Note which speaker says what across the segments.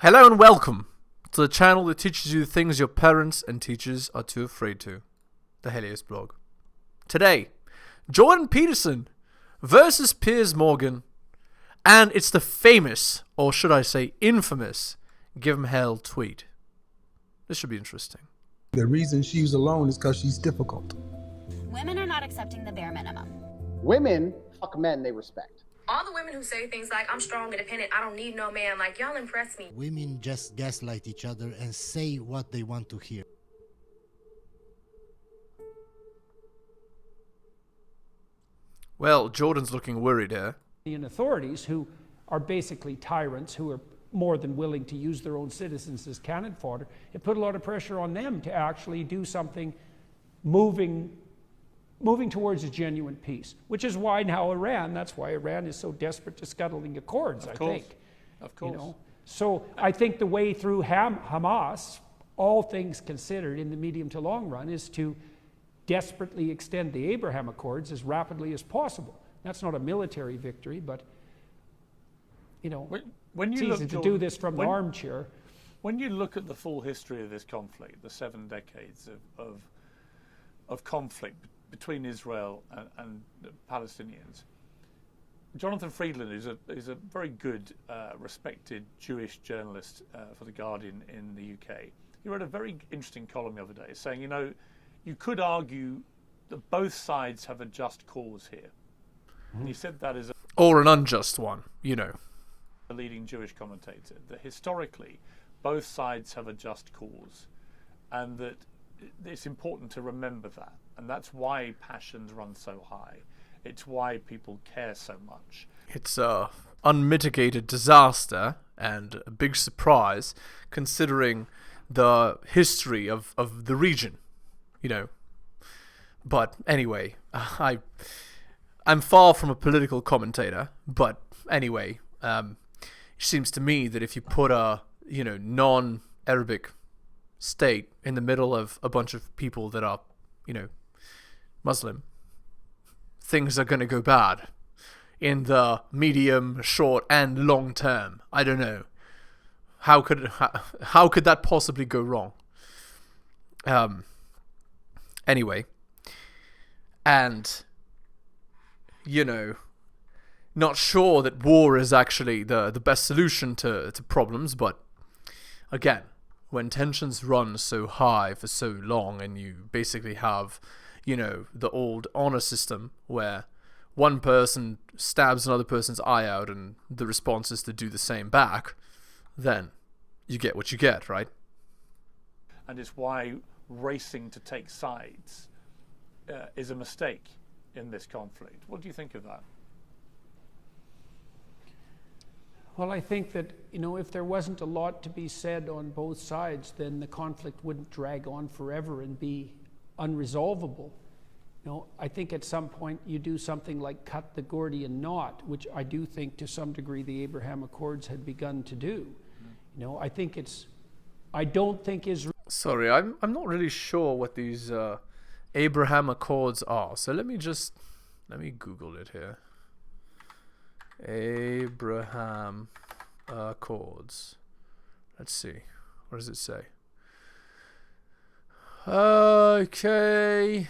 Speaker 1: Hello and welcome to the channel that teaches you the things your parents and teachers are too afraid to. The Helios blog. Today, Jordan Peterson versus Piers Morgan. And it's the famous, or should I say infamous, give 'em hell tweet. This should be interesting.
Speaker 2: The reason she's alone is because she's difficult.
Speaker 3: Women are not accepting the bare minimum.
Speaker 4: Women fuck men they respect.
Speaker 5: All the women who say things like, I'm strong, independent, I don't need no man, like, y'all impress me.
Speaker 6: Women just gaslight each other and say what they want to hear.
Speaker 1: Well, Jordan's looking worried here.
Speaker 7: And authorities who are basically tyrants who are more than willing to use their own citizens as cannon fodder, it put a lot of pressure on them to actually do something moving towards a genuine peace, which is why now that's why Iran is so desperate to scuttling the Accords, I think.
Speaker 8: Of course.
Speaker 7: You know? So I think the way through Hamas, all things considered in the medium to long run, is to desperately extend the Abraham Accords as rapidly as possible. That's not a military victory, but
Speaker 8: when you
Speaker 7: it's easy to do this from the armchair.
Speaker 8: When you look at the full history of this conflict, the 7 decades of conflict between Israel and the Palestinians, Jonathan Friedland is a very good, respected Jewish journalist for The Guardian in the UK. He wrote a very interesting column the other day saying, you could argue that both sides have a just cause here. And he said that as
Speaker 1: Or an unjust one,
Speaker 8: a leading Jewish commentator, that historically both sides have a just cause, and that it's important to remember that. And that's why passions run so high. It's why people care so much.
Speaker 1: It's a unmitigated disaster and a big surprise considering the history of the region, But anyway, I'm far from a political commentator, but anyway, it seems to me that if you put a, non-Arabic state in the middle of a bunch of people that are, Muslim, things are going to go bad in the medium, short, and long term. I don't know. How could that possibly go wrong? Anyway, and not sure that war is actually the best solution to problems, but again, when tensions run so high for so long and you basically have, the old honor system where one person stabs another person's eye out and the response is to do the same back, then you get what you get, right?
Speaker 8: And it's why racing to take sides is a mistake in this conflict. What do you think of that?
Speaker 7: Well, I think that, if there wasn't a lot to be said on both sides, then the conflict wouldn't drag on forever and be unresolvable. I think at some point you do something like cut the Gordian knot, which I do think to some degree the Abraham Accords had begun to do. I don't think Israel...
Speaker 1: Sorry, I'm not really sure what these Abraham Accords are. So let me Google it here. Abraham Accords. Let's see. What does it say? Okay.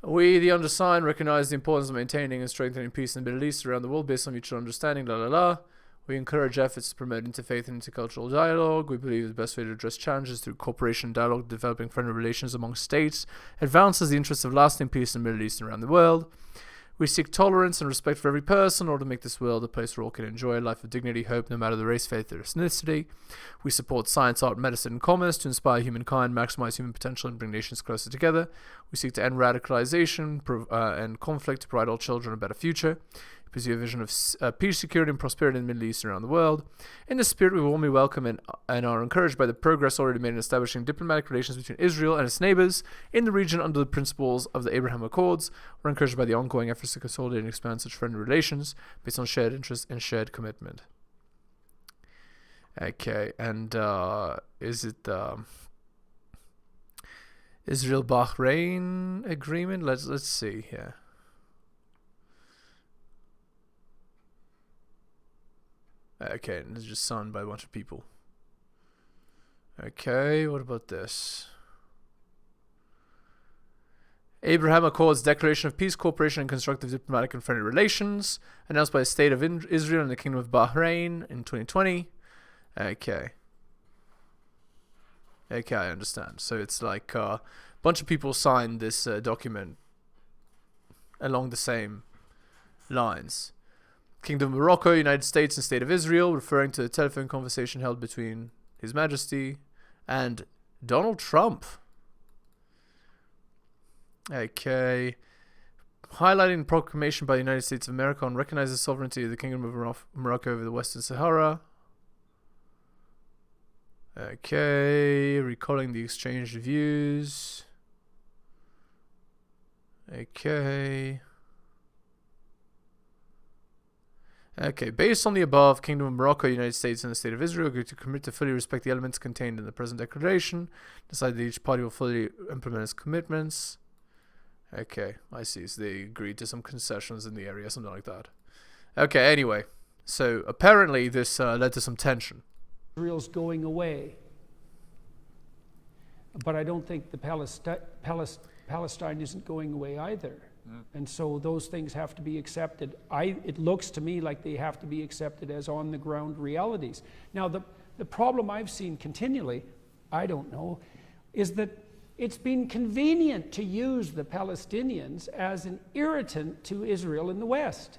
Speaker 1: We, the undersigned, recognize the importance of maintaining and strengthening peace in the Middle East around the world based on mutual understanding, We encourage efforts to promote interfaith and intercultural dialogue. We believe the best way to address challenges through cooperation and dialogue, developing friendly relations among states, advances the interests of lasting peace in the Middle East and around the world. We seek tolerance and respect for every person in order to make this world a place where all can enjoy a life of dignity, hope, no matter the race, faith, or ethnicity. We support science, art, medicine, and commerce to inspire humankind, maximize human potential, and bring nations closer together. We seek to end radicalization and conflict to provide all children a better future. We pursue a vision of peace, security, and prosperity in the Middle East and around the world. In this spirit, we warmly welcome and are encouraged by the progress already made in establishing diplomatic relations between Israel and its neighbors in the region under the principles of the Abraham Accords. We're encouraged by the ongoing efforts to consolidate and expand such friendly relations based on shared interest and shared commitment. Okay, and is it the Israel-Bahrain agreement? Let's see here. Okay, and it's just signed by a bunch of people. Okay, what about this? Abraham Accords Declaration of Peace, Cooperation and Constructive Diplomatic and Friendly Relations, announced by the State of Israel and the Kingdom of Bahrain in 2020. Okay. Okay, I understand. So it's like a bunch of people signed this document along the same lines. Kingdom of Morocco, United States and State of Israel, referring to the telephone conversation held between His Majesty and Donald Trump. Okay. Highlighting proclamation by the United States of America on recognizing the sovereignty of the Kingdom of Morocco over the Western Sahara. Okay. Recalling the exchanged views. Okay. Okay, based on the above, Kingdom of Morocco, United States, and the State of Israel agree to commit to fully respect the elements contained in the present declaration, decide that each party will fully implement its commitments. Okay, I see. So they agreed to some concessions in the area, something like that. Okay, anyway. So apparently this led to some tension.
Speaker 7: Israel's going away. But I don't think the Palestine isn't going away either. And so those things have to be accepted. It looks to me like they have to be accepted as on-the-ground realities. Now, the problem I've seen continually, I don't know, is that it's been convenient to use the Palestinians as an irritant to Israel in the West.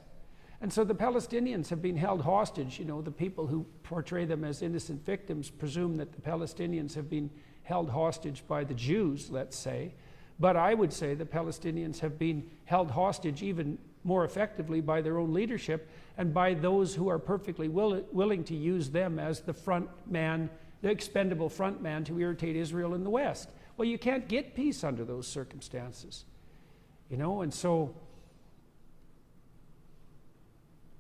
Speaker 7: And so the Palestinians have been held hostage. You know, the people who portray them as innocent victims presume that the Palestinians have been held hostage by the Jews, let's say. But I would say the Palestinians have been held hostage even more effectively by their own leadership and by those who are perfectly willing to use them as the front man, the expendable front man to irritate Israel in the West. Well, you can't get peace under those circumstances, you know, and so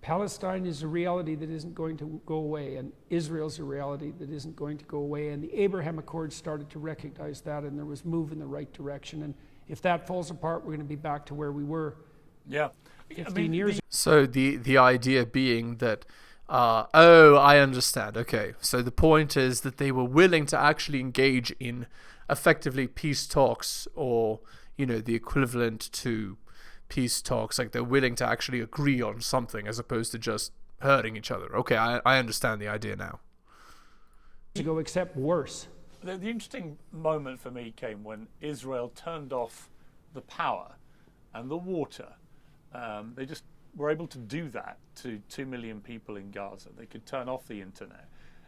Speaker 7: Palestine is a reality that isn't going to go away, and Israel's a reality that isn't going to go away, and the Abraham Accords started to recognize that, and there was move in the right direction, and if that falls apart, we're going to be back to where we were 15 years ago.
Speaker 1: So the idea being that, oh, I understand. Okay, so the point is that they were willing to actually engage in effectively peace talks, or, you know, the equivalent to peace talks, like they're willing to actually agree on something as opposed to just hurting each other. Okay, I understand the idea now.
Speaker 7: To go except worse.
Speaker 8: The interesting moment for me came when Israel turned off the power and the water. They just were able to do that to 2 million people in Gaza. They could turn off the internet.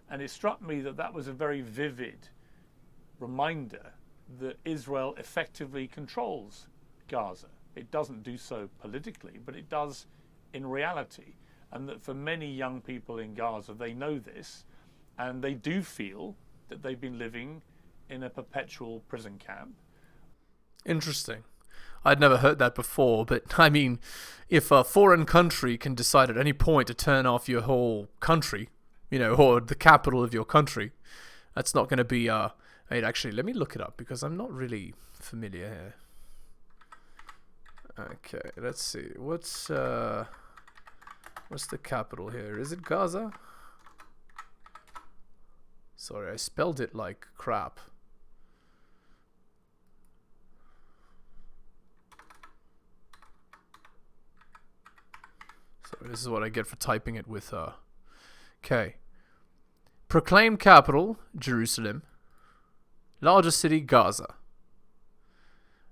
Speaker 8: And it struck me that that was a very vivid reminder that Israel effectively controls Gaza. It doesn't do so politically, but it does in reality. And that for many young people in Gaza, they know this, and they do feel that they've been living in a perpetual prison camp.
Speaker 1: Interesting. I'd never heard that before, but I mean, if a foreign country can decide at any point to turn off your whole country, you know, or the capital of your country, that's not going to be, actually, let me look it up because I'm not really familiar here. Okay, let's see. What's the capital here? Is it Gaza? Sorry, I spelled it like crap. Sorry, this is what I get for typing it with okay. Proclaimed capital, Jerusalem. Largest city, Gaza.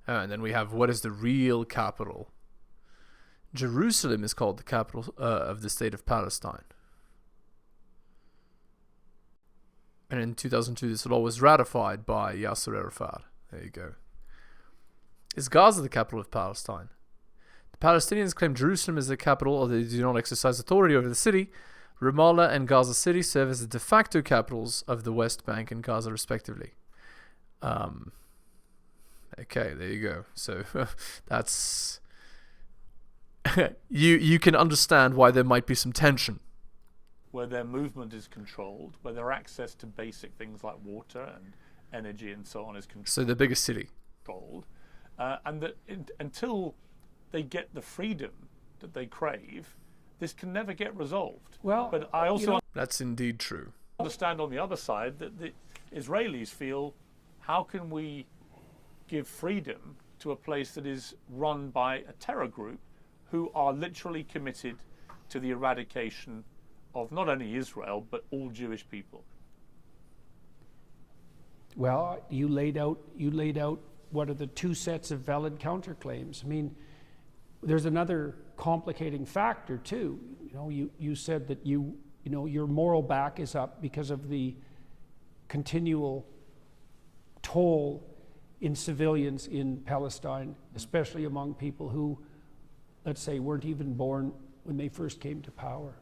Speaker 1: And then we have, what is the real capital? Jerusalem is called the capital of the state of Palestine. And in 2002, this law was ratified by Yasser Arafat. There you go. Is Gaza the capital of Palestine? The Palestinians claim Jerusalem is the capital, although they do not exercise authority over the city. Ramallah and Gaza City serve as the de facto capitals of the West Bank and Gaza, respectively. Okay, there you go. So that's you can understand why there might be some tension.
Speaker 8: Where their movement is controlled, where their access to basic things like water and energy and so on is controlled.
Speaker 1: So the biggest city.
Speaker 8: And that until they get the freedom that they crave, this can never get resolved.
Speaker 7: Well,
Speaker 8: but I also
Speaker 1: That's indeed true.
Speaker 8: understand on the other side that the Israelis feel, how can we give freedom to a place that is run by a terror group who are literally committed to the eradication of not only Israel but all Jewish people?
Speaker 7: Well, you laid out what are the two sets of valid counterclaims. I mean, there's another complicating factor too. You said that your moral back is up because of the continual toll in civilians in Palestine, especially among people who, let's say, weren't even born when they first came to power.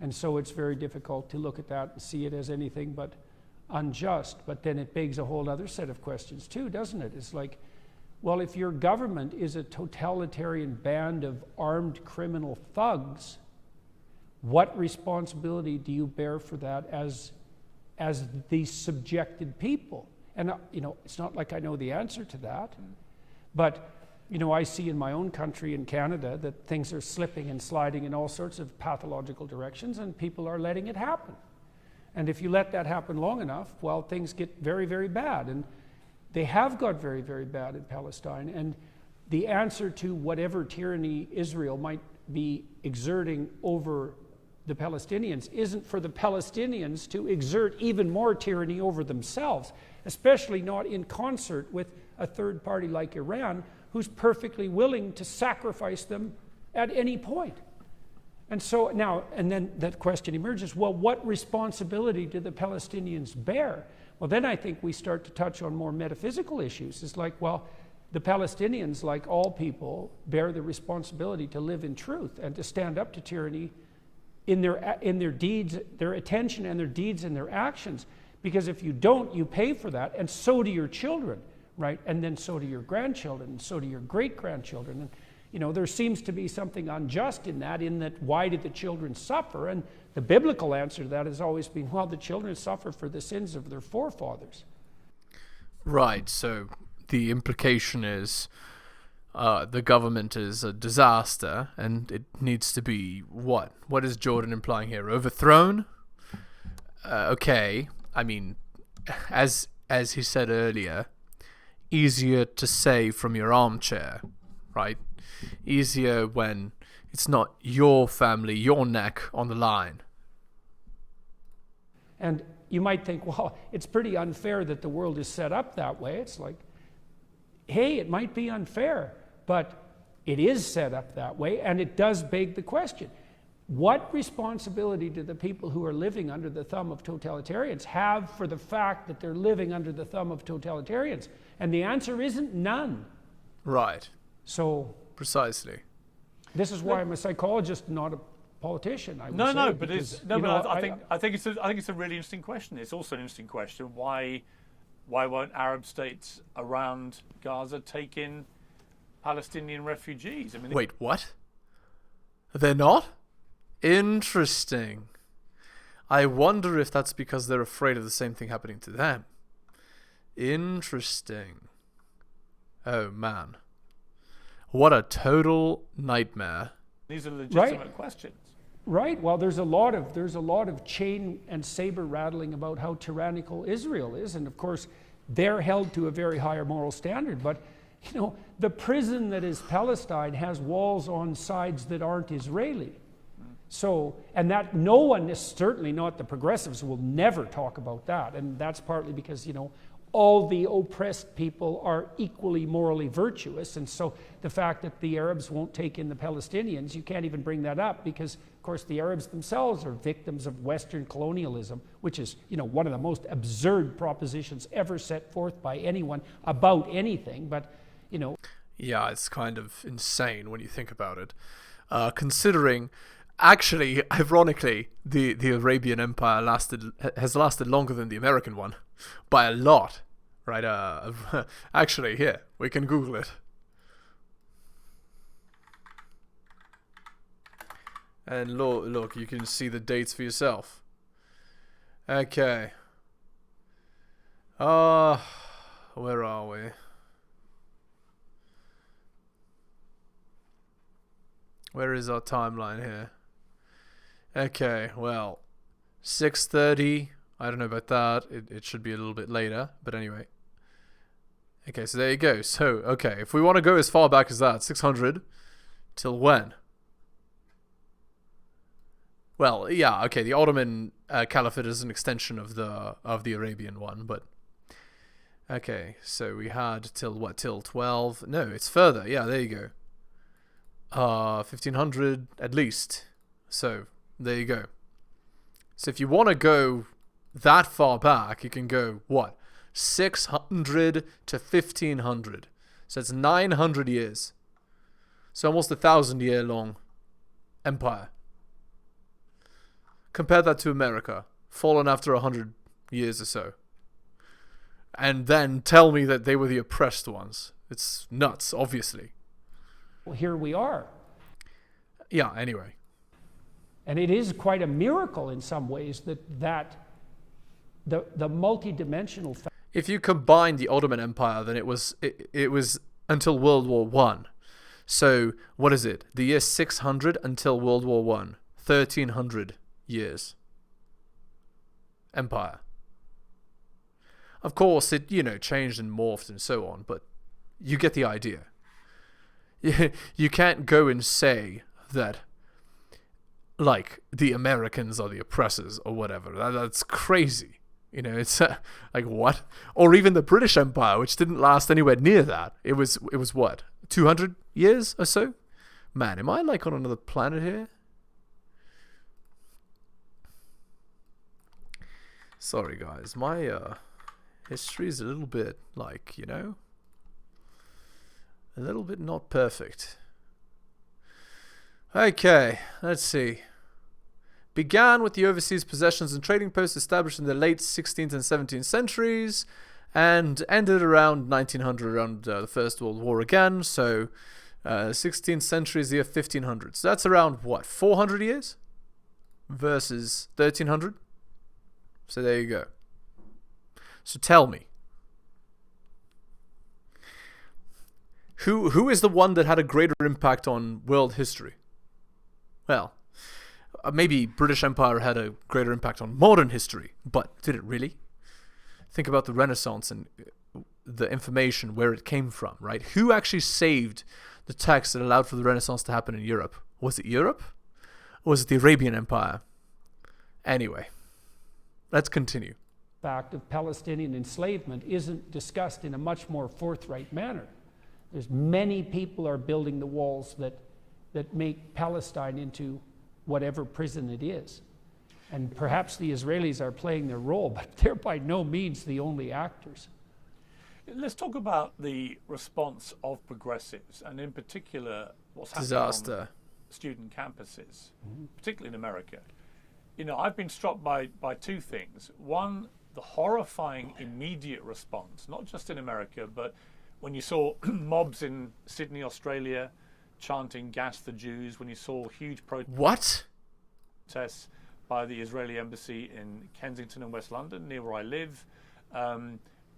Speaker 7: And so it's very difficult to look at that and see it as anything but unjust. But then it begs a whole other set of questions too, doesn't it? It's like, well, if your government is a totalitarian band of armed criminal thugs, what responsibility do you bear for that as the subjected people? And it's not like I know the answer to that, but I see in my own country, in Canada, that things are slipping and sliding in all sorts of pathological directions, and people are letting it happen. And if you let that happen long enough, well, things get very, very bad. And they have got very, very bad in Palestine. And the answer to whatever tyranny Israel might be exerting over the Palestinians isn't for the Palestinians to exert even more tyranny over themselves, especially not in concert with a third party like Iran, who's perfectly willing to sacrifice them at any point. And so now, and then that question emerges, well, what responsibility do the Palestinians bear? Well, then I think we start to touch on more metaphysical issues. It's like, well, the Palestinians, like all people, bear the responsibility to live in truth and to stand up to tyranny in their deeds, their attention and their deeds and their actions. Because if you don't, you pay for that, and so do your children, right? And then so do your grandchildren, and so do your great-grandchildren. And there seems to be something unjust in that why did the children suffer? And the biblical answer to that has always been, well, the children suffer for the sins of their forefathers.
Speaker 1: Right, so the implication is the government is a disaster, and it needs to be what? What is Jordan implying here? Overthrown? Okay, I mean, as he said earlier, easier to say from your armchair, right? Easier when it's not your family, your neck on the line.
Speaker 7: And you might think, well, it's pretty unfair that the world is set up that way. It's like, hey, it might be unfair, but it is set up that way, and it does beg the question. What responsibility do the people who are living under the thumb of totalitarians have for the fact that they're living under the thumb of totalitarians? And the answer isn't none.
Speaker 1: Right.
Speaker 7: So
Speaker 1: precisely.
Speaker 7: This is why I'm a psychologist, not a politician. I
Speaker 8: think it's a really interesting question. It's also an interesting question: why won't Arab states around Gaza take in Palestinian refugees? I mean,
Speaker 1: wait, what? They're not? Interesting. I wonder if that's because they're afraid of the same thing happening to them. Interesting. Oh man. What a total nightmare.
Speaker 8: These are legitimate questions.
Speaker 7: Right. Well, there's a lot of chain and saber rattling about how tyrannical Israel is, and of course, they're held to a very higher moral standard. But the prison that is Palestine has walls on sides that aren't Israeli. So, and that no one, certainly not the progressives, will never talk about that, and that's partly because all the oppressed people are equally morally virtuous, and so the fact that the Arabs won't take in the Palestinians, you can't even bring that up because, of course, the Arabs themselves are victims of Western colonialism, which is, one of the most absurd propositions ever set forth by anyone about anything. But,
Speaker 1: yeah, it's kind of insane when you think about it, considering. Actually, ironically, the Arabian Empire has lasted longer than the American one, by a lot, right? Actually, here we can Google it, and look, you can see the dates for yourself. Okay. Where are we? Where is our timeline here? Okay, well, 6:30. I don't know about that. It should be a little bit later, but anyway. Okay, so there you go. So, okay, if we want to go as far back as that, 600 till when? Well, yeah, okay, the Ottoman Caliphate is an extension of the Arabian one, but okay, so we had till what? Till 12? No, it's further. Yeah, there you go. 1500 at least. So, there you go. So if you want to go that far back, you can go what? 600 to 1500. So it's 900 years. So almost 1,000-year long empire. Compare that to America, fallen after 100 years or so. And then tell me that they were the oppressed ones. It's nuts, obviously.
Speaker 7: Well, here we are.
Speaker 1: Yeah, anyway.
Speaker 7: And it is quite a miracle in some ways that the multidimensional
Speaker 1: if you combine the Ottoman Empire, then it was until World War I. So, what is it? The year 600 until World War I. 1,300 years. Empire. Of course, it, changed and morphed and so on, but you get the idea. You can't go and say that, like, the Americans are the oppressors or whatever. That's crazy. It's like, what? Or even the British Empire, which didn't last anywhere near that. It was what? 200 years or so? Man, am I like on another planet here? Sorry, guys. My history is a little bit like, a little bit not perfect. Okay, let's see. Began with the overseas possessions and trading posts established in the late 16th and 17th centuries, and ended around 1900, around the First World War again. So 16th century is the year 1500. So that's around, what, 400 years? Versus 1300? So there you go. So tell me. Who is the one that had a greater impact on world history? Well, maybe British Empire had a greater impact on modern history, but did it really? Think about the Renaissance and the information, where it came from, right? Who actually saved the text that allowed for the Renaissance to happen in Europe? Was it Europe? Or was it the Arabian Empire? Anyway, let's continue.
Speaker 7: The fact of Palestinian enslavement isn't discussed in a much more forthright manner. There's many people are building the walls that make Palestine into whatever prison it is. And perhaps the Israelis are playing their role, but they're by no means the only actors.
Speaker 8: Let's talk about the response of progressives, and in particular what's happening on student campuses, particularly in America. I've been struck by two things. One, the horrifying immediate response, not just in America, but when you saw mobs in Sydney, Australia, chanting "Gas the Jews," when you saw huge protests by the Israeli embassy in Kensington and West London, near where I live,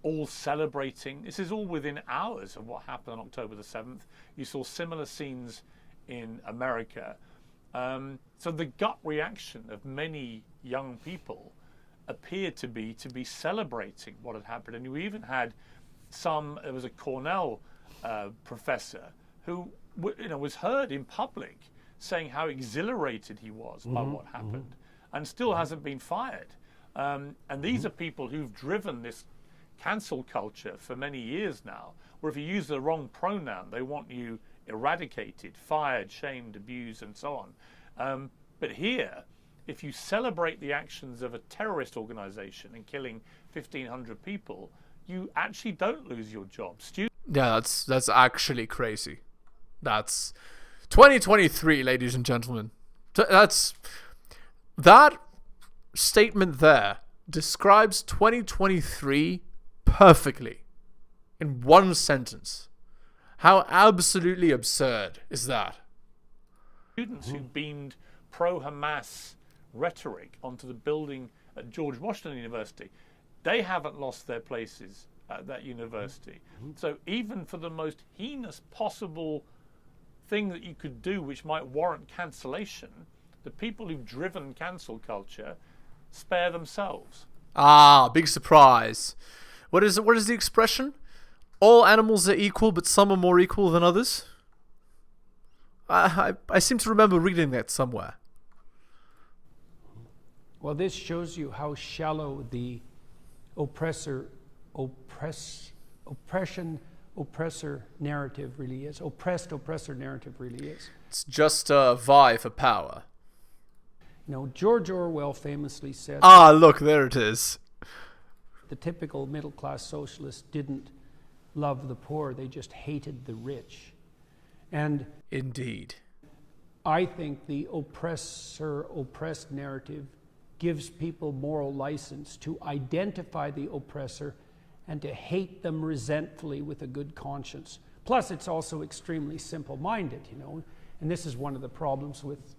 Speaker 8: all celebrating. This is all within hours of what happened on October the 7th. You saw similar scenes in America. So the gut reaction of many young people appeared to be celebrating what had happened. And you even had there was a Cornell professor who was heard in public saying how exhilarated he was by what happened, and still hasn't been fired. And these are people who've driven this cancel culture for many years now, where if you use the wrong pronoun, they want you eradicated, fired, shamed, abused, and so on. But here, if you celebrate the actions of a terrorist organization and killing 1,500 people, you actually don't lose your job.
Speaker 1: Yeah, that's actually crazy. That's 2023, ladies and gentlemen. That statement there describes 2023 perfectly in one sentence. How absolutely absurd is that?
Speaker 8: Students who beamed pro-Hamas rhetoric onto the building at George Washington University, they haven't lost their places at that university. So even for the most heinous possible thing that you could do which might warrant cancellation, the people who've driven cancel culture spare themselves.
Speaker 1: Ah, big surprise. What is it? What is the expression? All animals are equal, but some are more equal than others. I seem to remember reading that somewhere.
Speaker 7: Well, this shows you how shallow the oppressor narrative really is. Oppressor narrative really is.
Speaker 1: It's just a vie for power.
Speaker 7: You know, George Orwell famously said,
Speaker 1: Ah, look, there it is.
Speaker 7: the typical middle-class socialist didn't love the poor, they just hated the rich. And
Speaker 1: Indeed.
Speaker 7: I think the oppressor-oppressed narrative gives people moral license to identify the oppressor and to hate them resentfully with a good conscience. Plus, it's also extremely simple-minded, you know, and this is one of the problems with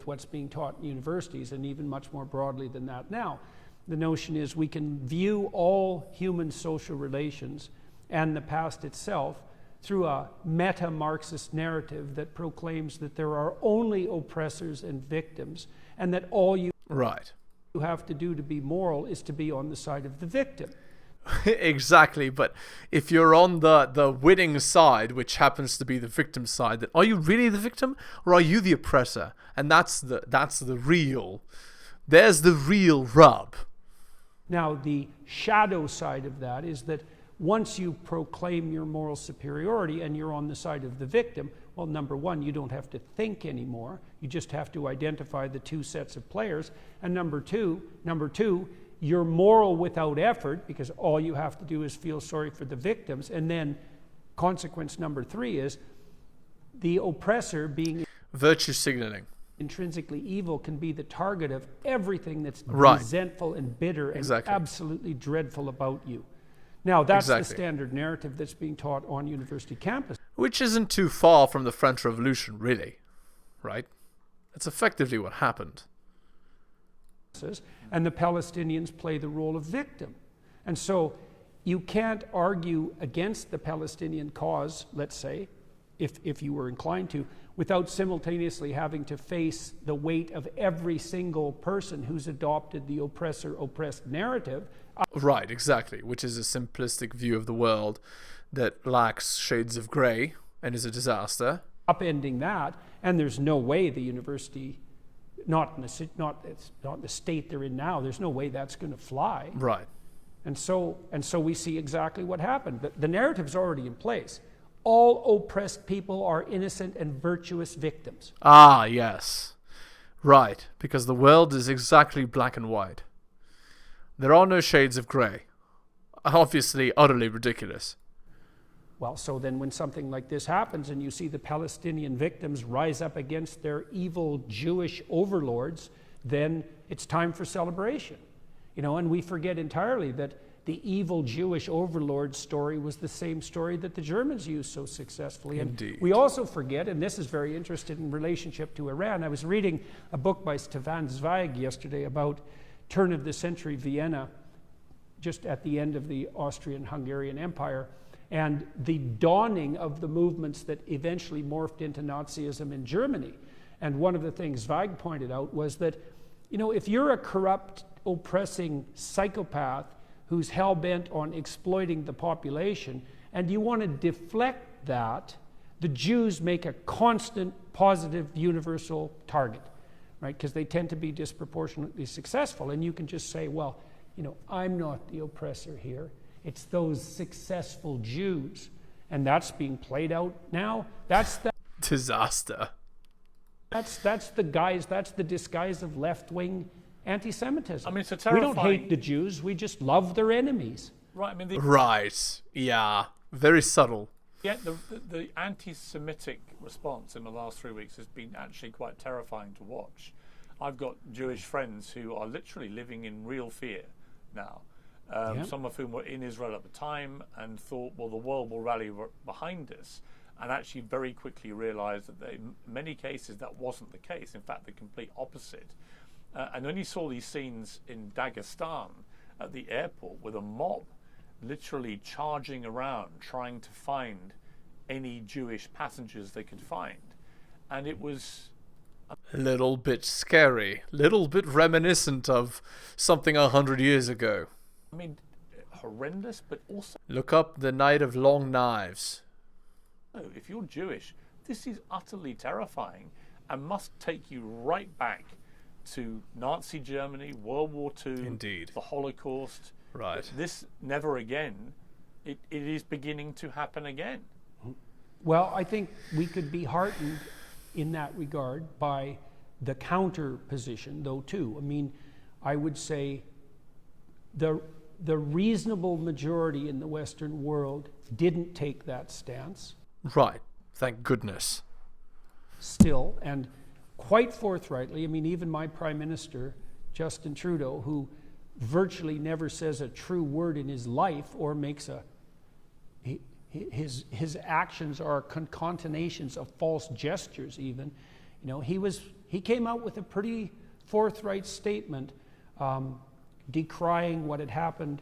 Speaker 7: what's being taught in universities, and even much more broadly than that now. The notion is we can view all human social relations and the past itself through a meta-Marxist narrative that proclaims that there are only oppressors and victims, and that all you have to do to be moral is to be on the side of the victim.
Speaker 1: Exactly, but if you're on the winning side, which happens to be the victim side, then are you really the victim or are you the oppressor? And there's the real rub.
Speaker 7: Now, the shadow side of that is that once you proclaim your moral superiority and you're on the side of the victim, well, number one, you don't have to think anymore. You just have to identify the two sets of players. And number two, you're moral without effort, because all you have to do is feel sorry for the victims. And then consequence number three is the oppressor, being
Speaker 1: virtue signaling,
Speaker 7: intrinsically evil, can be the target of everything that's resentful and bitter and absolutely dreadful about you. Now, that's the standard narrative that's being taught on university campus.
Speaker 1: Which isn't too far from the French Revolution, really, right? That's effectively what happened.
Speaker 7: And the Palestinians play the role of victim. And so you can't argue against the Palestinian cause, let's say, if you were inclined to, without simultaneously having to face the weight of every single person who's adopted the oppressor-oppressed narrative.
Speaker 1: Right, exactly, which is a simplistic view of the world that lacks shades of grey and is a disaster.
Speaker 7: Upending that, and there's no way the university, not in the state they're in now, there's no way that's going to fly.
Speaker 1: Right.
Speaker 7: And so we see exactly what happened. The narrative's already in place. All oppressed people are innocent and virtuous victims.
Speaker 1: Ah, yes. Right, because the world is exactly black and white. There are no shades of grey. Obviously, utterly ridiculous.
Speaker 7: Well, so then when something like this happens and you see the Palestinian victims rise up against their evil Jewish overlords, then it's time for celebration. You know, and we forget entirely that the evil Jewish overlord story was the same story that the Germans used so successfully.
Speaker 1: Indeed.
Speaker 7: And we also forget, and this is very interesting in relationship to Iran. I was reading a book by Stefan Zweig yesterday about turn of the century Vienna, just at the end of the Austrian-Hungarian Empire, and the dawning of the movements that eventually morphed into Nazism in Germany. And one of the things Zweig pointed out was that, you know, if you're a corrupt, oppressing psychopath who's hell-bent on exploiting the population, and you want to deflect that, the Jews make a constant, positive, universal target, right? Because they tend to be disproportionately successful. And you can just say, well, you know, I'm not the oppressor here. It's those successful Jews. And that's being played out now. That's the
Speaker 1: disaster.
Speaker 7: That's the disguise of left-wing anti-Semitism.
Speaker 8: I mean, it's a terrifying...
Speaker 7: We don't hate the Jews, we just love their enemies.
Speaker 8: Right, I mean...
Speaker 1: Right, yeah. Very subtle.
Speaker 8: Yeah, the anti-Semitic response in the last 3 weeks has been actually quite terrifying to watch. I've got Jewish friends who are literally living in real fear now. Some of whom were in Israel at the time and thought, well, the world will rally behind us, and actually very quickly realized that in many cases that wasn't the case. In fact, the complete opposite. And then you saw these scenes in Dagestan at the airport with a mob literally charging around trying to find any Jewish passengers they could find. And it was
Speaker 1: A little bit scary. Little bit reminiscent of something 100 years ago.
Speaker 8: I mean, horrendous, but also...
Speaker 1: Look up The Night of Long Knives.
Speaker 8: If you're Jewish, this is utterly terrifying and must take you right back to Nazi Germany, World War II,
Speaker 1: Indeed.
Speaker 8: The Holocaust.
Speaker 1: Right.
Speaker 8: This never again, it is beginning to happen again.
Speaker 7: Well, I think we could be heartened in that regard by the counter position, though, too. I mean, I would say the reasonable majority in the Western world didn't take that stance.
Speaker 1: Right. Thank goodness.
Speaker 7: Still, and quite forthrightly, I mean, even my Prime Minister, Justin Trudeau, who virtually never says a true word in his life or makes his actions are concatenations of false gestures even. You know, he came out with a pretty forthright statement decrying what had happened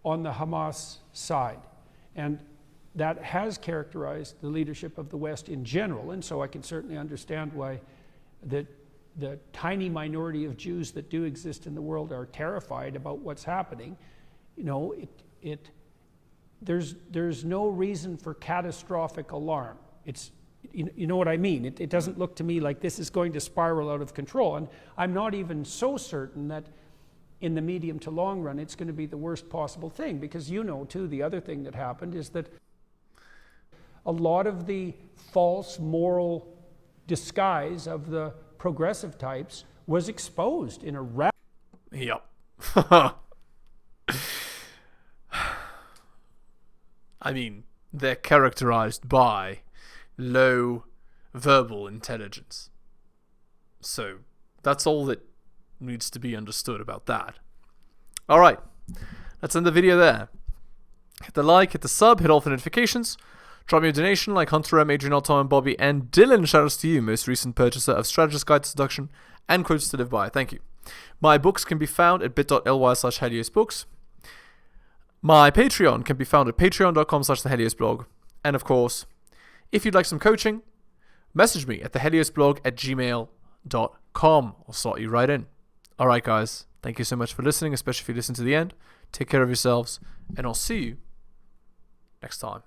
Speaker 7: on the Hamas side. And that has characterized the leadership of the West in general, and so I can certainly understand why the tiny minority of Jews that do exist in the world are terrified about what's happening. You know, there's no reason for catastrophic alarm. It's, you know what I mean? It doesn't look to me like this is going to spiral out of control, and I'm not even so certain that in the medium to long run it's going to be the worst possible thing, because you know too, the other thing that happened is that a lot of the false moral disguise of the progressive types was exposed in a
Speaker 1: Yep. I mean, they're characterized by low verbal intelligence. So that's all that needs to be understood about that. Alright, let's end the video there. Hit the like, hit the sub, hit all the notifications. Drop me a donation like Hunter M, Adrian, Tom, and Bobby, and Dylan. Shoutouts to you, most recent purchaser of Strategist Guide to Seduction and Quotes to Live By. Thank you. My books can be found at bit.ly/heliosbooks. My Patreon can be found at patreon.com/theheliosblog. And of course, if you'd like some coaching, message me at theheliosblog@gmail.com. I'll slot you right in. Alright guys, thank you so much for listening, especially if you listen to the end. Take care of yourselves, and I'll see you next time.